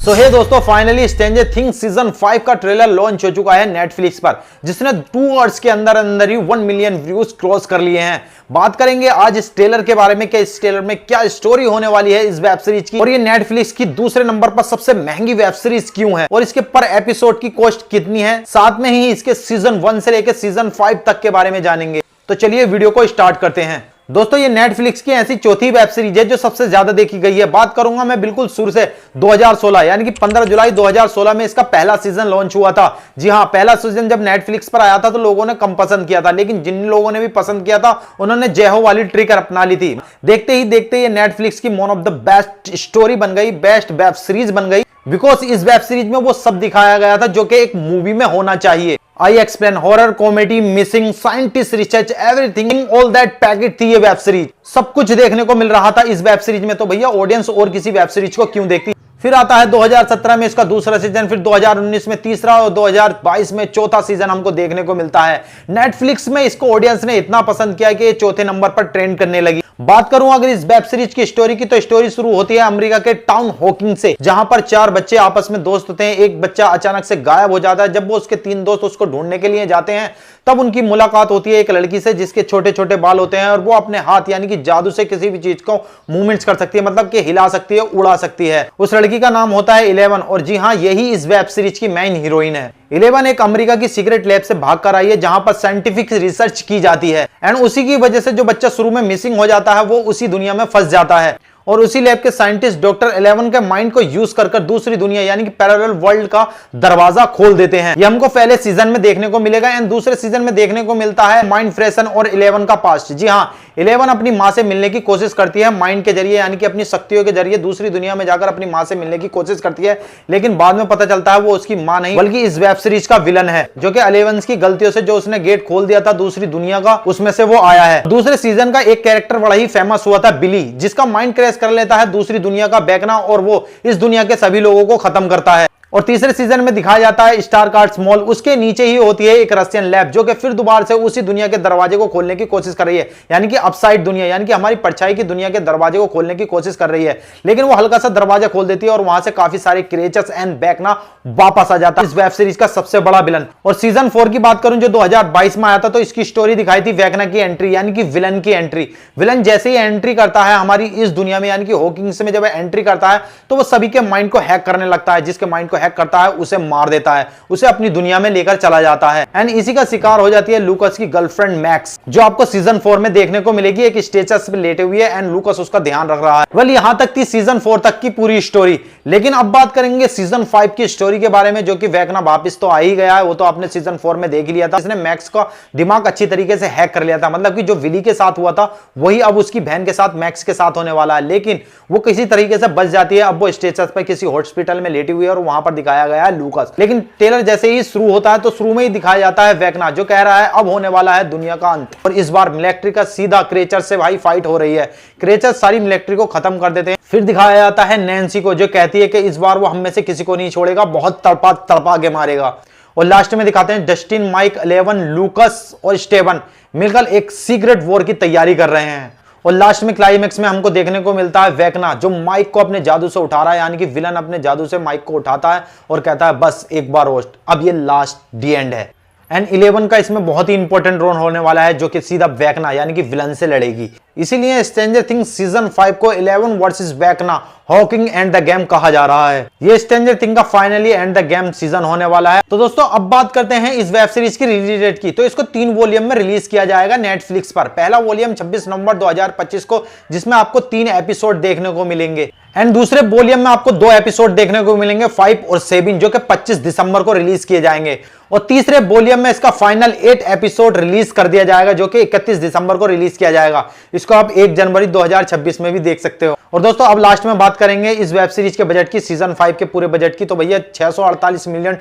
सो हे दोस्तों, finally stranger things season 5 का trailer launch हो चुका है नेटफ्लिक्स पर, जिसने 2 आवर्स के अंदर अंदर ही 1 मिलियन व्यूज क्रॉस कर लिए हैं। बात करेंगे आज इस ट्रेलर के बारे में कि इस ट्रेलर में क्या स्टोरी होने वाली है इस वेब सीरीज की, और ये नेटफ्लिक्स की दूसरे नंबर पर सबसे महंगी वेब सीरीज क्यों है, और इसके पर एपिसोड की कॉस्ट कितनी है। साथ में ही इसके सीजन 1 से लेकर सीजन 5 तक के बारे में जानेंगे। तो चलिए वीडियो को स्टार्ट करते हैं। दोस्तों, ये नेटफ्लिक्स की ऐसी चौथी वेब सीरीज है जो सबसे ज्यादा देखी गई है। बात करूंगा मैं बिल्कुल शुरू से 2016 यानी कि 15 जुलाई 2016 में इसका पहला सीजन लॉन्च हुआ था। जी हां, पहला सीजन जब नेटफ्लिक्स पर आया था तो लोगों ने कम पसंद किया था, लेकिन जिन लोगों ने भी पसंद किया था उन्होंने जय हो वाली ट्रिक अपना ली थी। देखते ही देखते ये नेटफ्लिक्स की one of the best story बन गई, बेस्ट वेब सीरीज बन गई, बिकॉज इस वेब सीरीज में वो सब दिखाया गया था जो कि एक मूवी में होना चाहिए। I explain, horror, comedy, missing, scientist, research, everything, all that packet थी ये वेब सीरीज। सब कुछ देखने को मिल रहा था इस वेब सीरीज में, तो भैया ऑडियंस और किसी वेब सीरीज को क्यों देखती। फिर आता है 2017 में इसका दूसरा सीजन, फिर 2019 में तीसरा और 2022 में चौथा सीजन हमको देखने को मिलता है। नेटफ्लिक्स में इसको ऑडियंस ने इतना पसंद किया कि ये चौथे नंबर पर ट्रेंड करने लगी। बात करूं अगर इस वेब सीरीज की स्टोरी की, तो स्टोरी शुरू होती है अमेरिका के टाउन हॉकिंग से, जहां पर 4 बच्चे आपस में दोस्त होते हैं। एक बच्चा अचानक से गायब हो जाता है। जब वो उसके 3 दोस्त उसको ढूंढने के लिए जाते हैं तब उनकी मुलाकात होती है एक लड़की से जिसके छोटे छोटे बाल होते हैं और वो अपने हाथ यानी कि जादू से किसी भी चीज को मूवमेंट्स कर सकती है, मतलब कि हिला सकती है, उड़ा सकती है। उस लड़की का नाम होता है 11, और जी हां, यही इस वेब सीरीज की मेन हीरोइन है। 11 एक अमेरिका की सीक्रेट लैब से भाग कर आई है जहां पर साइंटिफिक रिसर्च की जाती है, एंड उसी की वजह से जो बच्चा शुरू में मिसिंग हो जाता है वो उसी दुनिया में फंस जाता है, और उसी लैब के साइंटिस्ट डॉक्टर 11 के माइंड को यूज कर दूसरी दुनिया यानी कि पैरेलल वर्ल्ड का दरवाजा खोल देते हैं। ये हमको पहले सीजन में देखने को मिलेगा, एंड दूसरे सीजन में देखने को मिलता है माइंड फ्रेशन और 11 का पास्ट। जी हां, 11 अपनी मां से मिलने की कोशिश करती है माइंड के जरिए, यानी कि अपनी शक्तियों के जरिए दूसरी दुनिया में जाकर अपनी मां से मिलने की कोशिश करती है, लेकिन बाद में पता चलता है वो उसकी मां नहीं बल्कि इस वेब सीरीज का विलन है, जो कि 11 की गलतियों से जो उसने गेट खोल दिया था दूसरी दुनिया का, उसमें से वो आया है। दूसरे सीजन का एक कैरेक्टर बड़ा ही फेमस हुआ था, बिली, जिसका माइंड क्रैश कर लेता है दूसरी दुनिया का बैकना, और वो इस दुनिया के सभी लोगों को खत्म करता है। और तीसरे सीजन में दिखाया जाता है स्टार कार्ड्स मॉल, उसके नीचे ही होती है एक रशियन लैब जो कि फिर दोबारा से उसी दुनिया के दरवाजे को खोलने की कोशिश कर रही है, यानी कि अपसाइड दुनिया, यानी कि हमारी परछाई की दुनिया के दरवाजे को खोलने की कोशिश कर रही है, लेकिन वो हल्का सा दरवाजा खोल देती है और वहां से काफी सारे क्रिएचर्स एंड बैकना वापस आ जाता है। इस वेब सीरीज का सबसे बड़ा विलन। और सीजन 4 की बात करूं जो 2022 में आया था, तो इसकी स्टोरी दिखाई थी वैकना की एंट्री, यानी कि विलन की एंट्री। विलन जैसे ही एंट्री करता है हमारी इस दुनिया में, यानी कि हॉकिंग्स में जब एंट्री करता है तो वो सभी के माइंड को हैक करने लगता है। जिसके माइंड को हैक करता है उसे मार देता है, उसे अपनी दुनिया में लेकर चला जाता है, एंड इसी का शिकार हो जाती है लूकस की गर्लफ्रेंड मैक्स, जो आपको सीजन 4 में देखने को मिलेगी। एक स्टेचस पे लेटे हुए है एंड लूकस उसका ध्यान रख रहा है। वेल, यहां तक थी सीजन 4 तक की पूरी स्टोरी, लेकिन अब बात करेंगे सीजन 5 की स्टोरी के बारे में, जो कि वैकना वापस तो आ ही गया है, वो तो आपने सीजन 4 में देख ही लिया था। इसने मैक्स का दिमाग अच्छी तरीके से हैक कर लिया था, मतलब कि जो विली के साथ हुआ था वही अब उसकी बहन के साथ मैक्स के साथ होने वाला है, लेकिन वो किसी तरीके से बच जाती है। अब वो स्टेचस पे किसी हॉस्पिटल में लेटी हुई है और वहां पर दिखाया गया है लूकस। लेकिन ट्रेलर जैसे ही शुरू होता है तो शुरू में ही दिखाया जाता है वैकना, जो कह रहा है अब होने वाला है दुनिया का अंत, और इस बार मिलिट्री का सीधा क्रिएचर से भाई फाइट हो रही है। क्रिएचर सारी मिलिट्री को खत्म कर देते हैं। फिर दिखाया जाता है नैन्सी को, जो कहती है कि इस बार वो हम में से किसी को नहीं छोड़ेगा, बहुत तड़पा तड़पा के मारेगा। और लास्ट में दिखाते हैं डस्टिन, माइक, 11, लूकस और स्टेवन मिलकर एक सीक्रेट वॉर की तैयारी कर रहे हैं। और लास्ट में क्लाइमेक्स में हमको देखने को मिलता है वैकना, जो माइक को अपने जादू से उठा रहा है, यानी कि विलन अपने जादू से माइक को उठाता है और कहता है बस एक बार रोस्ट, अब ये लास्ट दी एंड है। एंड 11 का इसमें बहुत ही इंपॉर्टेंट रोल होने वाला है, जो कि सीधा वैकना यानी कि विलन से लड़ेगी। इसीलिए स्ट्रेंजर थिंग्स सीजन 5 को 11 versus Vecna Hawking end the game कहा जा रहा है। ये स्ट्रेंजर थिंग का finally end the game season होने वाला है। तो दोस्तों, अब बात करते हैं इस वेब सीरीज की रिलीज डेट की। तो इसको 3 वॉल्यूम में रिलीज किया जाएगा नेटफ्लिक्स पर। पहला वॉल्यूम 26 नवंबर 2025 को, जिसमें आपको 3 एपिसोड देखने को मिलेंगे, एंड दूसरे वॉल्यूम में आपको 2 एपिसोड देखने को मिलेंगे, 5 और 7, जो कि 25 दिसंबर को रिलीज किए जाएंगे। और तीसरे वॉल्यूम में इसका फाइनल 8 एपिसोड रिलीज कर दिया जाएगा, जो कि 31 दिसंबर को रिलीज किया जाएगा। इसको आप 1 जनवरी 2026 में भी देख सकते हो। और दोस्तों, अब लास्ट में बात करेंगे इस वेब सीरीज के बजट की, सीजन 5 के पूरे बजट की। तो भैया $648 मिलियन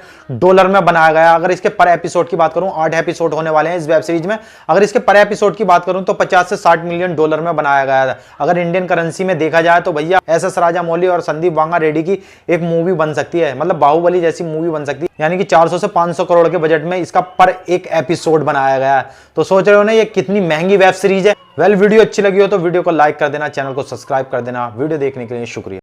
में बनाया गया। अगर इसके पर एपिसोड की बात करूं, 8 एपिसोड होने वाले हैं इस वेब सीरीज में। अगर इसके पर एपिसोड की बात करूं तो 50 से 60 मिलियन डॉलर में बनाया गया था। अगर इंडियन करेंसी में देखा जाए तो भैया SS राजामौली और संदीप वांगा रेड्डी की एक मूवी बन सकती है, मतलब बाहुबली जैसी मूवी बन सकती है, यानी कि 400 से 500 करोड़ के बजट में इसका पर एक एपिसोड बनाया गया है। तो सोच रहे हो ना ये कितनी महंगी वेब सीरीज है। वेल, वीडियो अच्छी लगी हो तो वीडियो को लाइक कर देना, चैनल को सब्सक्राइब कर देना। वीडियो देखने के लिए शुक्रिया।